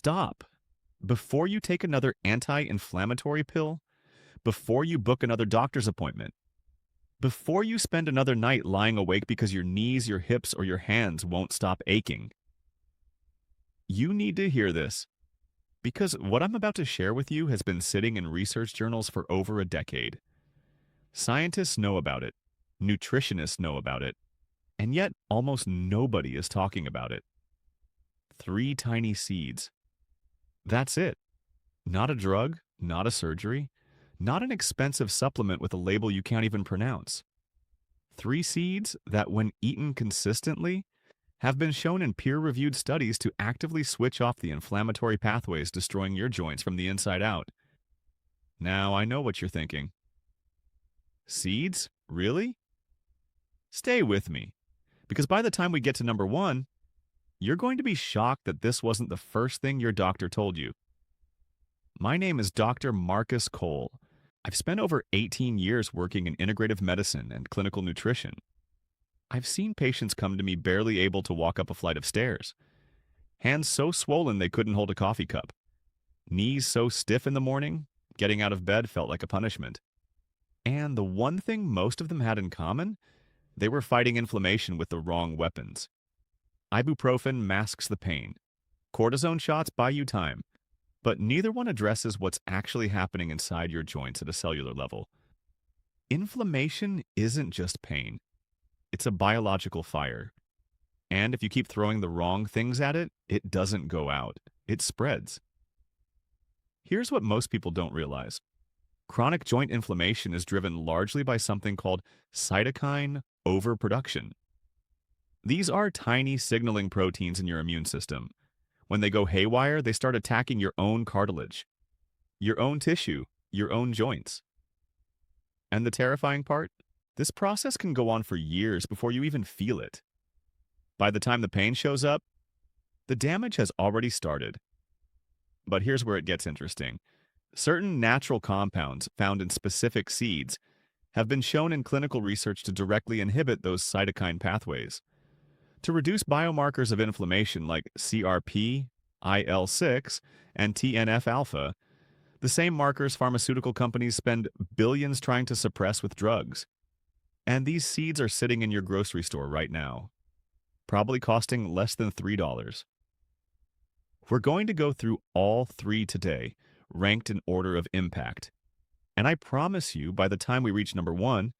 Stop. Before you take another anti-inflammatory pill, before you book another doctor's appointment, before you spend another night lying awake because your knees, your hips, or your hands won't stop aching. You need to hear this, because what I'm about to share with you has been sitting in research journals for over a decade. Scientists know about it, nutritionists know about it, and yet almost nobody is talking about it. 3 tiny seeds. That's it. Not a drug, not a surgery, not an expensive supplement with a label you can't even pronounce. 3 seeds that, when eaten consistently, have been shown in peer-reviewed studies to actively switch off the inflammatory pathways destroying your joints from the inside out. Now, I know what you're thinking. Seeds? Really? Stay with me, because by the time we get to number 1, you're going to be shocked that this wasn't the first thing your doctor told you. My name is Dr. Marcus Cole. I've spent over 18 years working in integrative medicine and clinical nutrition. I've seen patients come to me barely able to walk up a flight of stairs, hands so swollen they couldn't hold a coffee cup, knees so stiff in the morning, getting out of bed felt like a punishment. And the one thing most of them had in common, they were fighting inflammation with the wrong weapons. Ibuprofen masks the pain. Cortisone shots buy you time, but neither one addresses what's actually happening inside your joints at a cellular level. Inflammation isn't just pain. It's a biological fire. And if you keep throwing the wrong things at it, it doesn't go out. It spreads. Here's what most people don't realize. Chronic joint inflammation is driven largely by something called cytokine overproduction. These are tiny signaling proteins in your immune system. When they go haywire, they start attacking your own cartilage, your own tissue, your own joints. And the terrifying part? This process can go on for years before you even feel it. By the time the pain shows up, the damage has already started. But here's where it gets interesting. Certain natural compounds found in specific seeds have been shown in clinical research to directly inhibit those cytokine pathways. To reduce biomarkers of inflammation like CRP, IL-6, and TNF-alpha, the same markers pharmaceutical companies spend billions trying to suppress with drugs. And these seeds are sitting in your grocery store right now, probably costing less than $3. We're going to go through all 3 today, ranked in order of impact. And I promise you, by the time we reach number 1,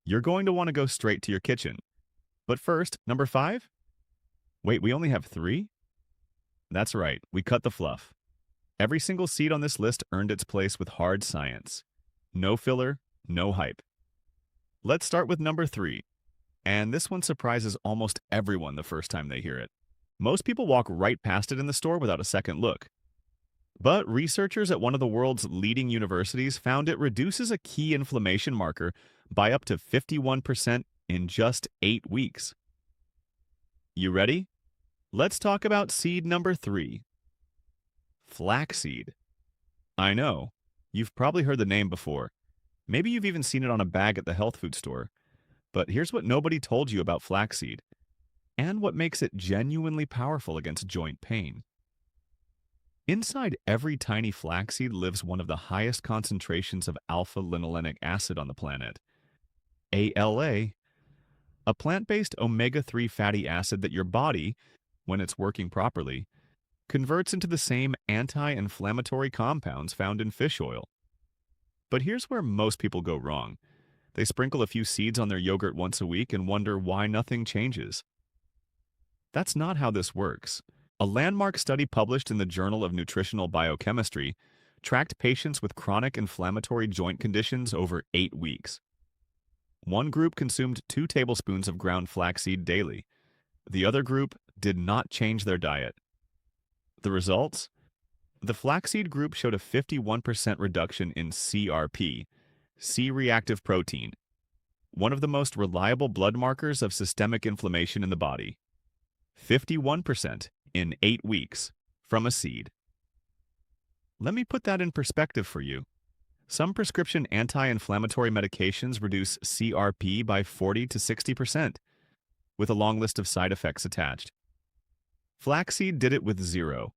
you're going to want to go straight to your kitchen. But first, number 5? Wait, we only have 3? That's right, we cut the fluff. Every single seed on this list earned its place with hard science. No filler, no hype. Let's start with number 3. And this one surprises almost everyone the first time they hear it. Most people walk right past it in the store without a second look. But researchers at one of the world's leading universities found it reduces a key inflammation marker by up to 51% in just 8 weeks. You ready? Let's talk about seed number 3. Flaxseed. I know, you've probably heard the name before. Maybe you've even seen it on a bag at the health food store. But here's what nobody told you about flaxseed, and what makes it genuinely powerful against joint pain. Inside every tiny flaxseed lives one of the highest concentrations of alpha-linolenic acid on the planet, ALA, a plant-based omega-3 fatty acid that your body, when it's working properly, converts into the same anti-inflammatory compounds found in fish oil. But here's where most people go wrong. They sprinkle a few seeds on their yogurt once a week and wonder why nothing changes. That's not how this works. A landmark study published in the Journal of Nutritional Biochemistry tracked patients with chronic inflammatory joint conditions over 8 weeks. One group consumed 2 tablespoons of ground flaxseed daily. The other group did not change their diet. The results? The flaxseed group showed a 51% reduction in CRP, C-reactive protein, one of the most reliable blood markers of systemic inflammation in the body. 51% in 8 weeks from a seed. Let me put that in perspective for you. Some prescription anti-inflammatory medications reduce CRP by 40 to 60%, with a long list of side effects attached. Flaxseed did it with 0.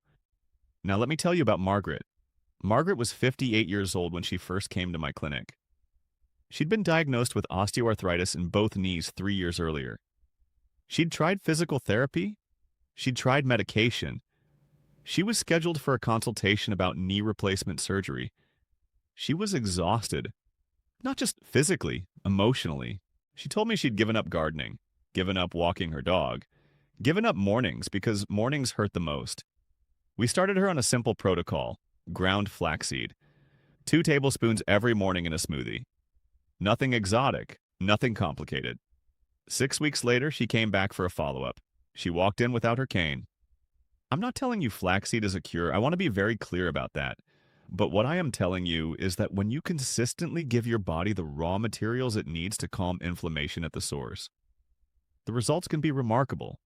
Now let me tell you about Margaret. Margaret was 58 years old when she first came to my clinic. She'd been diagnosed with osteoarthritis in both knees 3 years earlier. She'd tried physical therapy, she'd tried medication, she was scheduled for a consultation about knee replacement surgery. She was exhausted, not just physically, emotionally. She told me she'd given up gardening, given up walking her dog, given up mornings because mornings hurt the most. We started her on a simple protocol: ground flaxseed, 2 tablespoons every morning in a smoothie. Nothing exotic, nothing complicated. 6 weeks later, she came back for a follow-up. She walked in without her cane. I'm not telling you flaxseed is a cure. I want to be very clear about that. But what I am telling you is that when you consistently give your body the raw materials it needs to calm inflammation at the source, the results can be remarkable.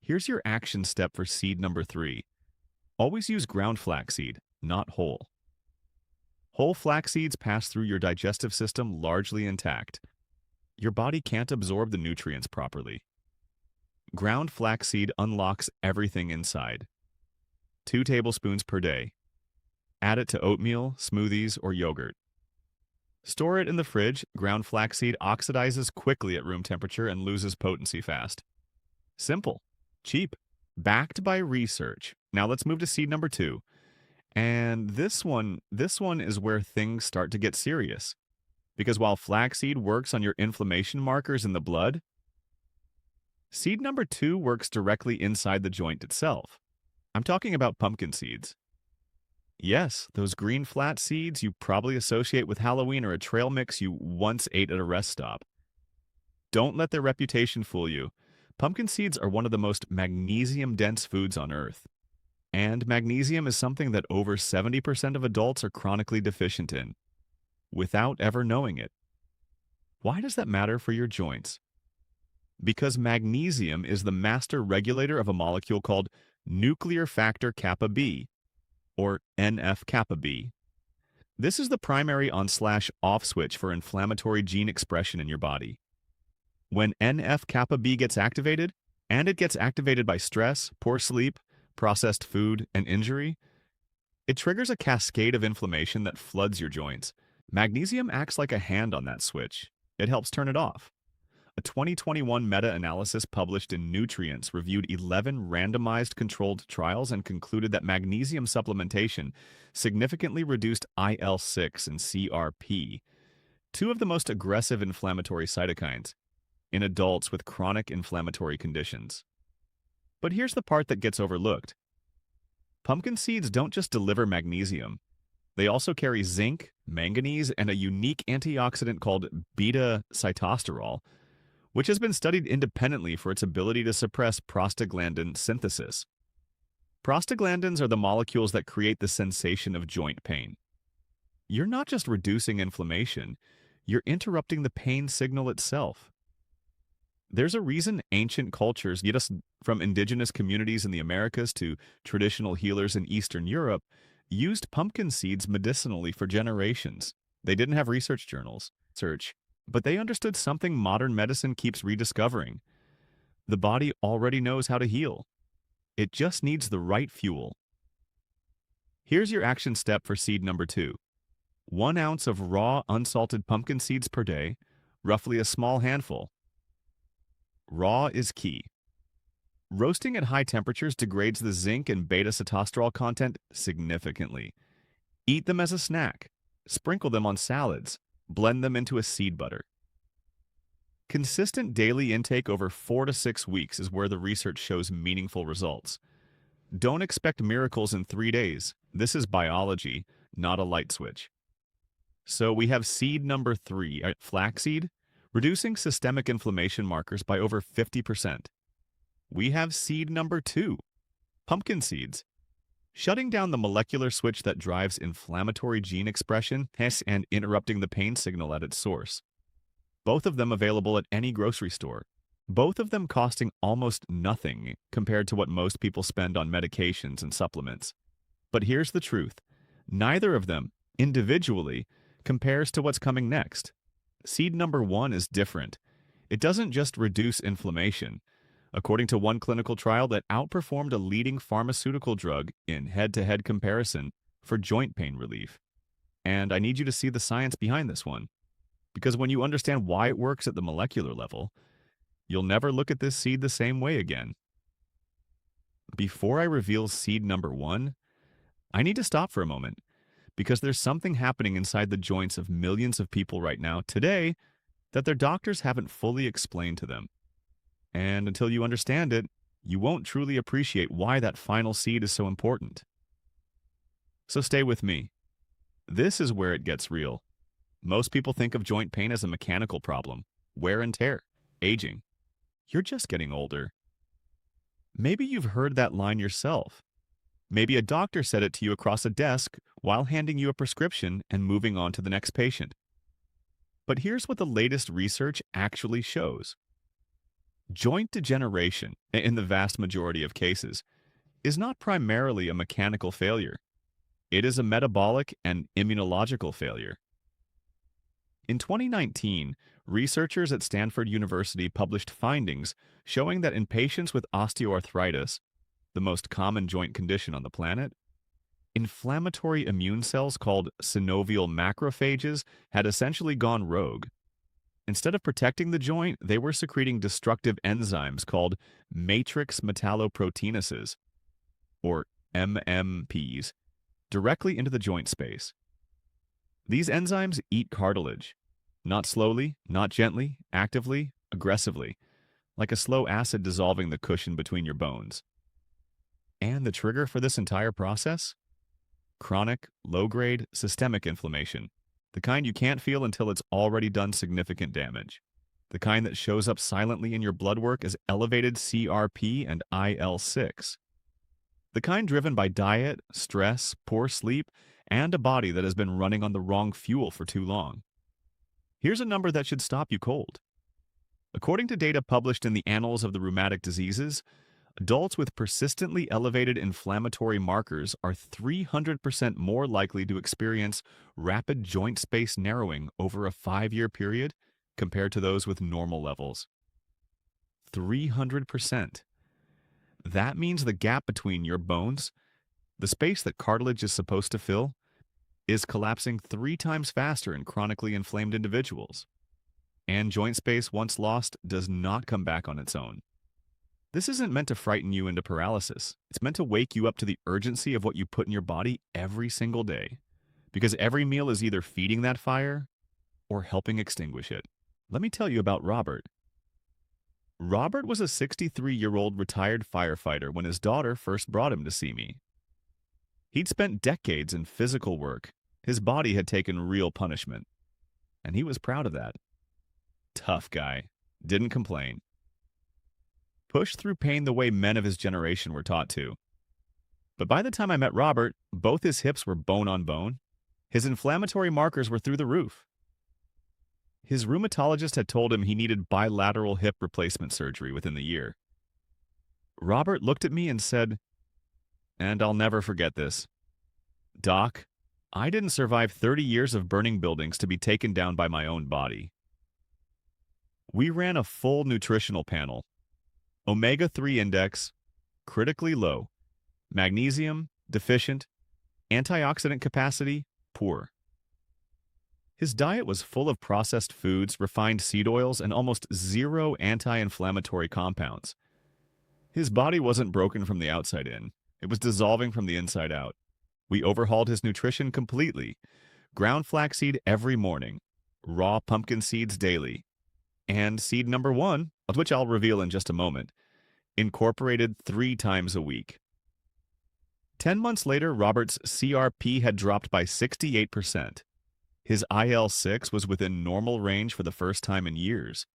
Here's your action step for seed number 3. Always use ground flaxseed, not whole. Whole flax seeds pass through your digestive system largely intact. Your body can't absorb the nutrients properly. Ground flaxseed unlocks everything inside. 2 tablespoons per day. Add it to oatmeal, smoothies, or yogurt. Store it in the fridge. Ground flaxseed oxidizes quickly at room temperature and loses potency fast. Simple, cheap, backed by research. Now let's move to seed number 2. And this one is where things start to get serious. Because while flaxseed works on your inflammation markers in the blood, seed number 2 works directly inside the joint itself. I'm talking about pumpkin seeds. Yes, those green flat seeds you probably associate with Halloween or a trail mix you once ate at a rest stop. Don't let their reputation fool you. Pumpkin seeds are one of the most magnesium-dense foods on Earth. And magnesium is something that over 70% of adults are chronically deficient in, without ever knowing it. Why does that matter for your joints? Because magnesium is the master regulator of a molecule called nuclear factor kappa B, or NF-kappa B. This is the primary on/off switch for inflammatory gene expression in your body. When NF-kappa B gets activated, and it gets activated by stress, poor sleep, processed food, and injury, it triggers a cascade of inflammation that floods your joints. Magnesium acts like a hand on that switch. It helps turn it off. A 2021 meta-analysis published in Nutrients reviewed 11 randomized controlled trials and concluded that magnesium supplementation significantly reduced IL-6 and CRP, 2 of the most aggressive inflammatory cytokines, in adults with chronic inflammatory conditions. But here's the part that gets overlooked. Pumpkin seeds don't just deliver magnesium. They also carry zinc, manganese, and a unique antioxidant called beta-sitosterol, which has been studied independently for its ability to suppress prostaglandin synthesis. Prostaglandins are the molecules that create the sensation of joint pain. You're not just reducing inflammation, you're interrupting the pain signal itself. There's a reason ancient cultures, from indigenous communities in the Americas to traditional healers in Eastern Europe, used pumpkin seeds medicinally for generations. They didn't have research journals, but they understood something modern medicine keeps rediscovering. The body already knows how to heal. It just needs the right fuel. Here's your action step for seed number 2. 1 ounce of raw, unsalted pumpkin seeds per day, roughly a small handful. Raw is key. Roasting at high temperatures degrades the zinc and beta-sitosterol content significantly. Eat them as a snack. Sprinkle them on salads. Blend them into a seed butter. Consistent daily intake over 4 to 6 weeks is where the research shows meaningful results. Don't expect miracles in 3 days. This is biology, not a light switch. So we have seed number 3, flaxseed, reducing systemic inflammation markers by over 50%. We have seed number 2, pumpkin seeds, shutting down the molecular switch that drives inflammatory gene expression and interrupting the pain signal at its source. Both of them available at any grocery store. Both of them costing almost nothing compared to what most people spend on medications and supplements. But here's the truth. Neither of them, individually, compares to what's coming next. Seed number 1 is different. It doesn't just reduce inflammation, according to one clinical trial that outperformed a leading pharmaceutical drug in head-to-head comparison for joint pain relief. And I need you to see the science behind this one, because when you understand why it works at the molecular level, you'll never look at this seed the same way again. Before I reveal seed number one, I need to stop for a moment, because there's something happening inside the joints of millions of people right now today that their doctors haven't fully explained to them. And until you understand it, you won't truly appreciate why that final seed is so important. So stay with me. This is where it gets real. Most people think of joint pain as a mechanical problem, wear and tear, aging. You're just getting older. Maybe you've heard that line yourself. Maybe a doctor said it to you across a desk while handing you a prescription and moving on to the next patient. But here's what the latest research actually shows. Joint degeneration, in the vast majority of cases, is not primarily a mechanical failure. It is a metabolic and immunological failure. In 2019, researchers at Stanford University published findings showing that in patients with osteoarthritis, the most common joint condition on the planet, inflammatory immune cells called synovial macrophages had essentially gone rogue. Instead of protecting the joint, they were secreting destructive enzymes called matrix metalloproteinases, or MMPs, directly into the joint space. These enzymes eat cartilage, not slowly, not gently, actively, aggressively, like a slow acid dissolving the cushion between your bones. And the trigger for this entire process? Chronic, low-grade, systemic inflammation. The kind you can't feel until it's already done significant damage. The kind that shows up silently in your blood work as elevated CRP and IL-6. The kind driven by diet, stress, poor sleep, and a body that has been running on the wrong fuel for too long. Here's a number that should stop you cold. According to data published in the Annals of the Rheumatic Diseases, adults with persistently elevated inflammatory markers are 300% more likely to experience rapid joint space narrowing over a 5-year period compared to those with normal levels. 300%. That means the gap between your bones, the space that cartilage is supposed to fill, is collapsing 3 times faster in chronically inflamed individuals. And joint space once lost does not come back on its own. This isn't meant to frighten you into paralysis. It's meant to wake you up to the urgency of what you put in your body every single day. Because every meal is either feeding that fire or helping extinguish it. Let me tell you about Robert. Robert was a 63-year-old retired firefighter when his daughter first brought him to see me. He'd spent decades in physical work. His body had taken real punishment. And he was proud of that. Tough guy. Didn't complain. Pushed through pain the way men of his generation were taught to. But by the time I met Robert, both his hips were bone on bone. His inflammatory markers were through the roof. His rheumatologist had told him he needed bilateral hip replacement surgery within the year. Robert looked at me and said, and I'll never forget this, "Doc, I didn't survive 30 years of burning buildings to be taken down by my own body." We ran a full nutritional panel. Omega-3 index, critically low. Magnesium, deficient. Antioxidant capacity, poor. His diet was full of processed foods, refined seed oils, and almost zero anti-inflammatory compounds. His body wasn't broken from the outside in. It was dissolving from the inside out. We overhauled his nutrition completely. Ground flaxseed every morning. Raw pumpkin seeds daily. And seed number 1, of which I'll reveal in just a moment, incorporated 3 times a week. 10 months later, Robert's CRP had dropped by 68%. His IL-6 was within normal range for the first time in years.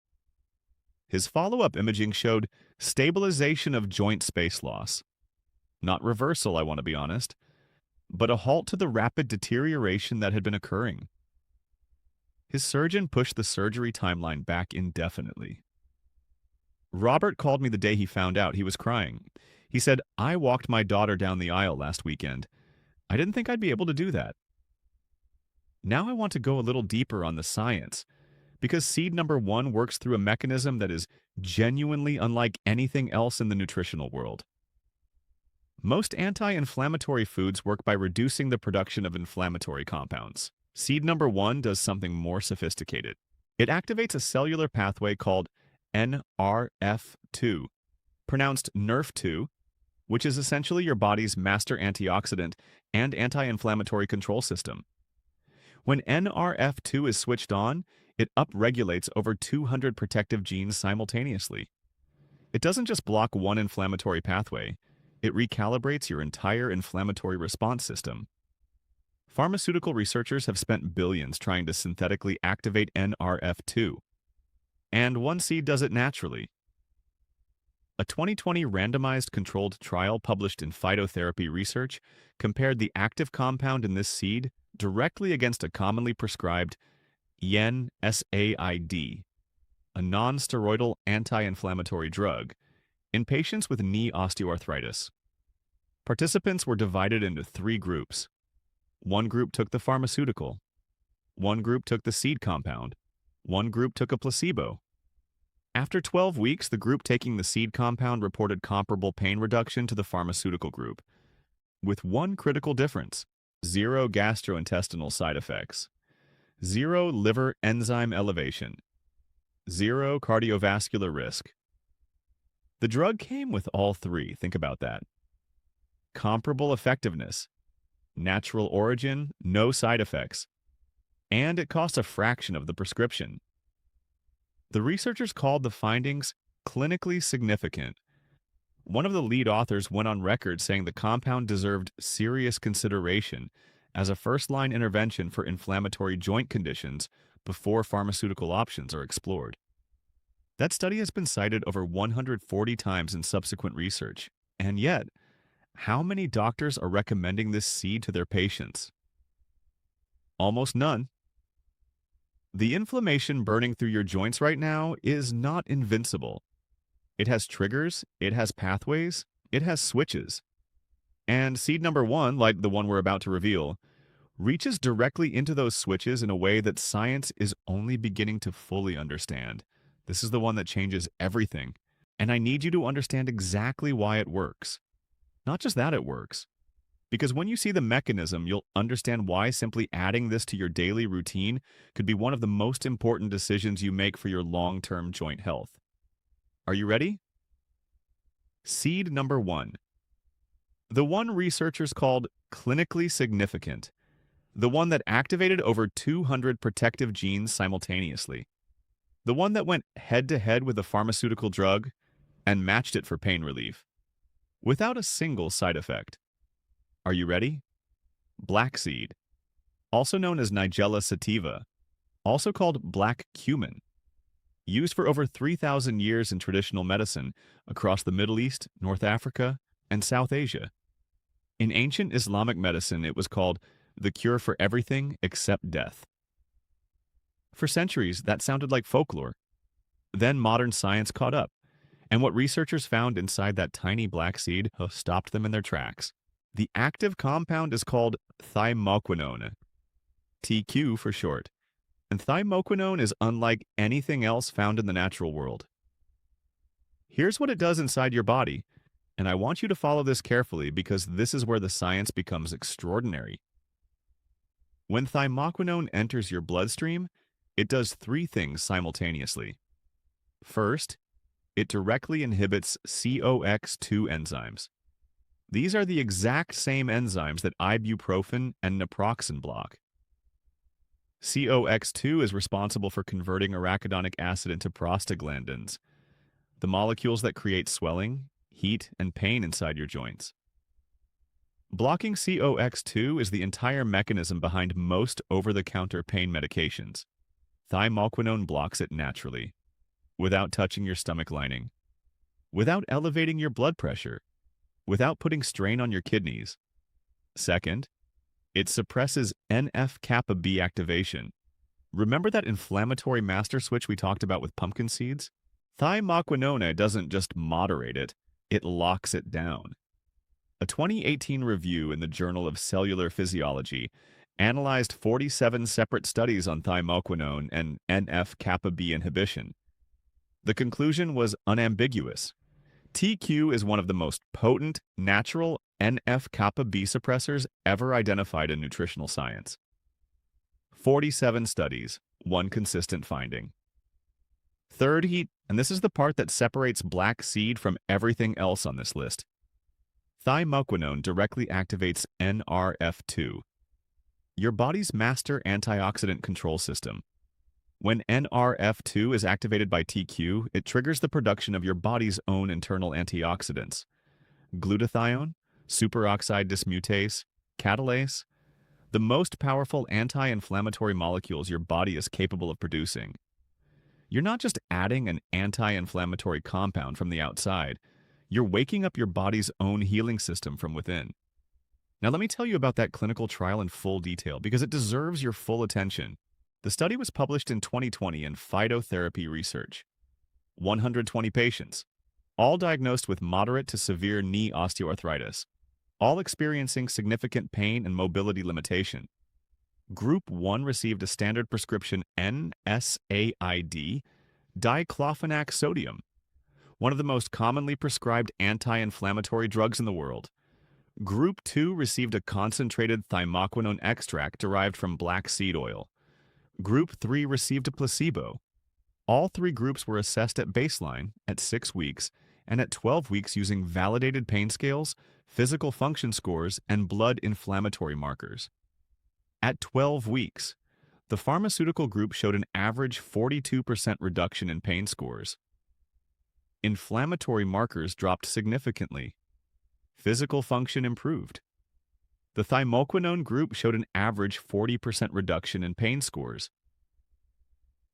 His follow-up imaging showed stabilization of joint space loss. Not reversal, I want to be honest, but a halt to the rapid deterioration that had been occurring. His surgeon pushed the surgery timeline back indefinitely. Robert called me the day he found out. He was crying. He said, "I walked my daughter down the aisle last weekend. I didn't think I'd be able to do that." Now I want to go a little deeper on the science, Because seed number one works through a mechanism that is genuinely unlike anything else in the nutritional world. Most anti-inflammatory foods work by reducing the production of inflammatory compounds. Seed number one does something more sophisticated. It activates a cellular pathway called NRF2, pronounced NERF2, which is essentially your body's master antioxidant and anti-inflammatory control system. When NRF2 is switched on, it upregulates over 200 protective genes simultaneously. It doesn't just block one inflammatory pathway, it recalibrates your entire inflammatory response system. Pharmaceutical researchers have spent billions trying to synthetically activate NRF2, and one seed does it naturally. A 2020 randomized controlled trial published in Phytotherapy Research compared the active compound in this seed directly against a commonly prescribed NSAID, a non-steroidal anti-inflammatory drug, in patients with knee osteoarthritis. Participants were divided into 3 groups. One group took the pharmaceutical, one group took the seed compound, one group took a placebo. After 12 weeks, the group taking the seed compound reported comparable pain reduction to the pharmaceutical group, with one critical difference: 0 gastrointestinal side effects, 0 liver enzyme elevation, 0 cardiovascular risk. The drug came with all 3, think about that. Comparable effectiveness, natural origin, no side effects, and it costs a fraction of the prescription. The researchers called the findings clinically significant. One of the lead authors went on record saying the compound deserved serious consideration as a first-line intervention for inflammatory joint conditions before pharmaceutical options are explored. That study has been cited over 140 times in subsequent research, and yet, how many doctors are recommending this seed to their patients? Almost none. The inflammation burning through your joints right now is not invincible. It has triggers, it has pathways, it has switches. And seed number one, like the one we're about to reveal, reaches directly into those switches in a way that science is only beginning to fully understand. This is the one that changes everything, and I need you to understand exactly why it works. Not just that it works, because when you see the mechanism, you'll understand why simply adding this to your daily routine could be one of the most important decisions you make for your long-term joint health. Are you ready? Seed number one. The one researchers called clinically significant. The one that activated over 200 protective genes simultaneously. The one that went head-to-head with a pharmaceutical drug and matched it for pain relief, without a single side effect. Are you ready? Black seed, also known as Nigella sativa, also called black cumin, used for over 3,000 years in traditional medicine across the Middle East, North Africa, and South Asia. In ancient Islamic medicine, it was called the cure for everything except death. For centuries, that sounded like folklore. Then modern science caught up, and what researchers found inside that tiny black seed stopped them in their tracks. The active compound is called thymoquinone, TQ for short, and thymoquinone is unlike anything else found in the natural world. Here's what it does inside your body, and I want you to follow this carefully because this is where the science becomes extraordinary. When thymoquinone enters your bloodstream, it does 3 things simultaneously. First, it directly inhibits COX-2 enzymes. These are the exact same enzymes that ibuprofen and naproxen block. COX-2 is responsible for converting arachidonic acid into prostaglandins, the molecules that create swelling, heat, and pain inside your joints. Blocking COX-2 is the entire mechanism behind most over-the-counter pain medications. Thymoquinone blocks it naturally, without touching your stomach lining, without elevating your blood pressure, without putting strain on your kidneys. Second, it suppresses NF-kappa B activation. Remember that inflammatory master switch we talked about with pumpkin seeds? Thymoquinone doesn't just moderate it, it locks it down. A 2018 review in the Journal of Cellular Physiology analyzed 47 separate studies on thymoquinone and NF-kappa B inhibition. The conclusion was unambiguous. TQ is one of the most potent, natural NF-kappa B suppressors ever identified in nutritional science. 47 studies, one consistent finding. Third heat, and this is the part that separates black seed from everything else on this list. Thymoquinone directly activates NRF2, your body's master antioxidant control system. When NRF2 is activated by TQ, it triggers the production of your body's own internal antioxidants. Glutathione, superoxide dismutase, catalase, the most powerful anti-inflammatory molecules your body is capable of producing. You're not just adding an anti-inflammatory compound from the outside, you're waking up your body's own healing system from within. Now let me tell you about that clinical trial in full detail because it deserves your full attention. The study was published in 2020 in Phytotherapy Research. 120 patients, all diagnosed with moderate to severe knee osteoarthritis, all experiencing significant pain and mobility limitation. Group 1 received a standard prescription NSAID, diclofenac sodium, one of the most commonly prescribed anti-inflammatory drugs in the world. Group 2 received a concentrated thymoquinone extract derived from black seed oil. Group 3 received a placebo. All three groups were assessed at baseline, at 6 weeks, and at 12 weeks using validated pain scales, physical function scores, and blood inflammatory markers. At 12 weeks, the pharmaceutical group showed an average 42% reduction in pain scores. Inflammatory markers dropped significantly. Physical function improved. The thymoquinone group showed an average 40% reduction in pain scores.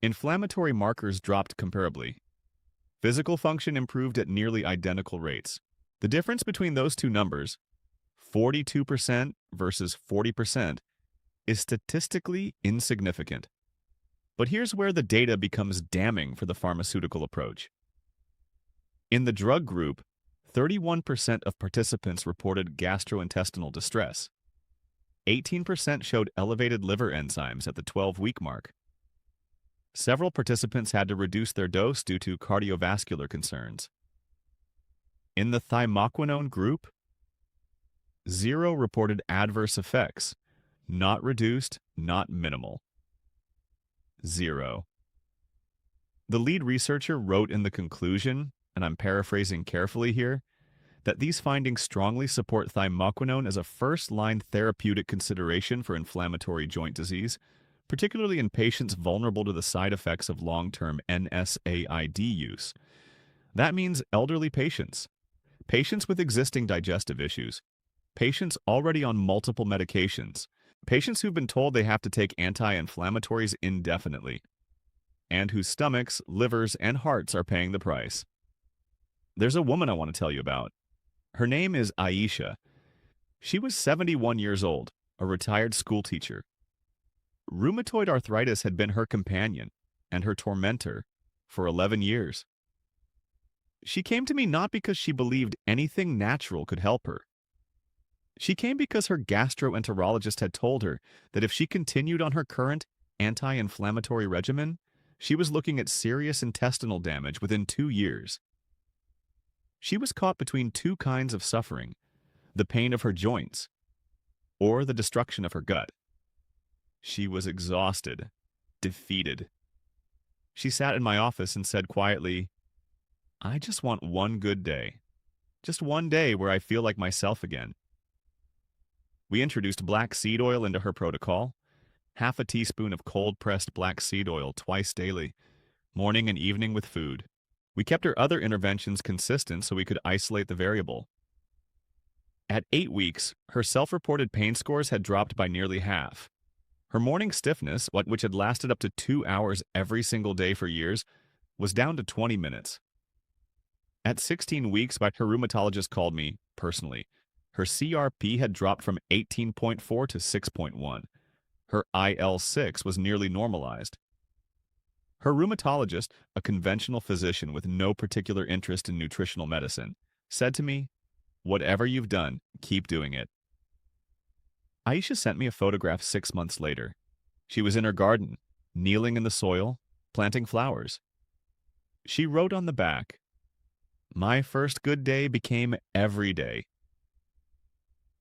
Inflammatory markers dropped comparably. Physical function improved at nearly identical rates. The difference between those two numbers, 42% versus 40%, is statistically insignificant. But here's where the data becomes damning for the pharmaceutical approach. In the drug group, 31% of participants reported gastrointestinal distress. 18% showed elevated liver enzymes at the 12-week mark. Several participants had to reduce their dose due to cardiovascular concerns. In the thymoquinone group, 0 reported adverse effects, not reduced, not minimal. 0. The lead researcher wrote in the conclusion, and I'm paraphrasing carefully here, that these findings strongly support thymoquinone as a first-line therapeutic consideration for inflammatory joint disease, particularly in patients vulnerable to the side effects of long-term NSAID use. That means elderly patients, patients with existing digestive issues, patients already on multiple medications, patients who've been told they have to take anti-inflammatories indefinitely, and whose stomachs, livers, and hearts are paying the price. There's a woman I want to tell you about. Her name is Aisha. She was 71 years old, a retired school teacher. Rheumatoid arthritis had been her companion and her tormentor for 11 years. She came to me not because she believed anything natural could help her. She came because her gastroenterologist had told her that if she continued on her current anti-inflammatory regimen, she was looking at serious intestinal damage within 2 years. She was caught between two kinds of suffering, the pain of her joints or the destruction of her gut. She was exhausted, defeated. She sat in my office and said quietly, "I just want one good day. Just one day where I feel like myself again." We introduced black seed oil into her protocol, half a teaspoon of cold-pressed black seed oil twice daily, morning and evening with food. We kept her other interventions consistent so we could isolate the variable. At 8 weeks, her self-reported pain scores had dropped by nearly half. Her morning stiffness, which had lasted up to 2 hours every single day for years, was down to 20 minutes. At 16 weeks, her rheumatologist called me, personally. Her CRP had dropped from 18.4 to 6.1. Her IL-6 was nearly normalized. Her rheumatologist, a conventional physician with no particular interest in nutritional medicine, said to me, "Whatever you've done, keep doing it." Aisha sent me a photograph 6 months later. She was in her garden, kneeling in the soil, planting flowers. She wrote on the back, "My first good day became every day."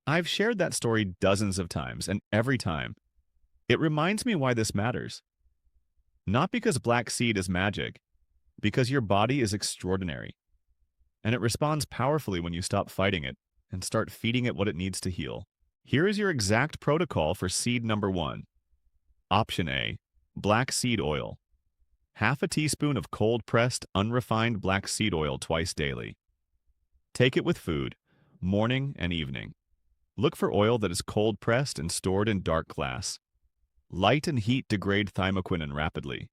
I've shared that story dozens of times, and every time, it reminds me why this matters. Not because black seed is magic, because your body is extraordinary, and it responds powerfully when you stop fighting it and start feeding it what it needs to heal. Here is your exact protocol for seed number 1. Option A, black seed oil. Half a teaspoon of cold-pressed, unrefined black seed oil twice daily. Take it with food, morning and evening. Look for oil that is cold-pressed and stored in dark glass. Light and heat degrade thymoquinone rapidly.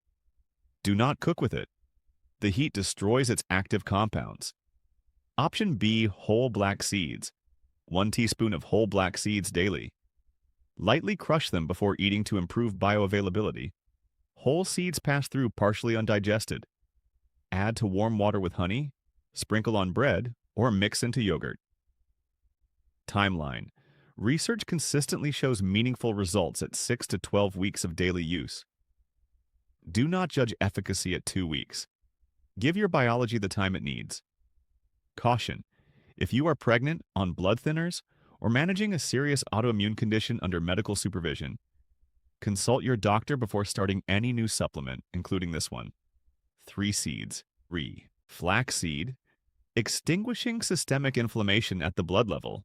Do not cook with it. The heat destroys its active compounds. Option B, whole black seeds. 1 teaspoon of whole black seeds daily. Lightly crush them before eating to improve bioavailability. Whole seeds pass through partially undigested. Add to warm water with honey, sprinkle on bread, or mix into yogurt. Timeline. Research consistently shows meaningful results at 6 to 12 weeks of daily use. Do not judge efficacy at 2 weeks. Give your biology the time it needs. Caution. If you are pregnant, on blood thinners, or managing a serious autoimmune condition under medical supervision, consult your doctor before starting any new supplement, including this one. 3 seeds. Flaxseed, extinguishing systemic inflammation at the blood level.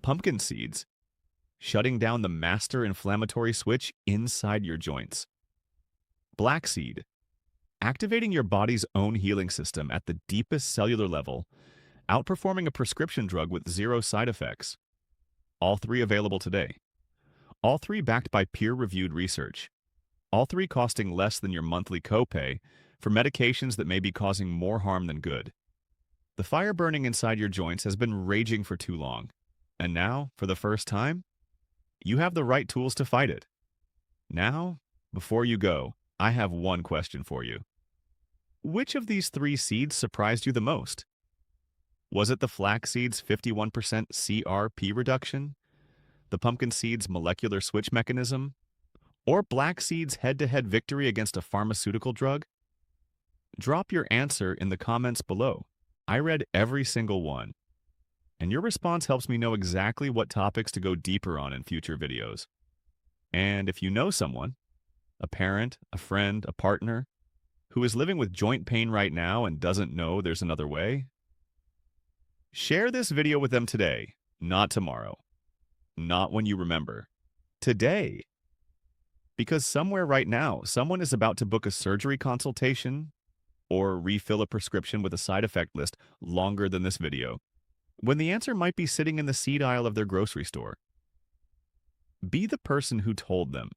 Pumpkin seeds, shutting down the master inflammatory switch inside your joints. Black seed, activating your body's own healing system at the deepest cellular level, outperforming a prescription drug with 0 side effects. All 3 available today. All 3 backed by peer-reviewed research. All 3 costing less than your monthly copay for medications that may be causing more harm than good. The fire burning inside your joints has been raging for too long. And now, for the first time, you have the right tools to fight it. Now, before you go, I have one question for you. Which of these 3 seeds surprised you the most? Was it the flax seed's 51% CRP reduction, the pumpkin seed's molecular switch mechanism, or black seed's head-to-head victory against a pharmaceutical drug? Drop your answer in the comments below. I read every single one, and your response helps me know exactly what topics to go deeper on in future videos. And if you know someone, a parent, a friend, a partner, who is living with joint pain right now and doesn't know there's another way, share this video with them today, not tomorrow. Not when you remember. Today. Because somewhere right now, someone is about to book a surgery consultation or refill a prescription with a side effect list longer than this video, when the answer might be sitting in the seed aisle of their grocery store. Be the person who told them.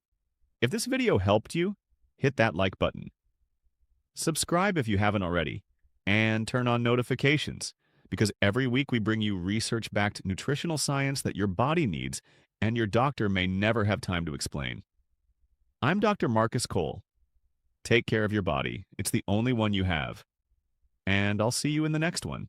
If this video helped you, hit that like button. Subscribe if you haven't already, and turn on notifications, because every week we bring you research-backed nutritional science that your body needs and your doctor may never have time to explain. I'm Dr. Marcus Cole. Take care of your body. It's the only one you have. And I'll see you in the next one.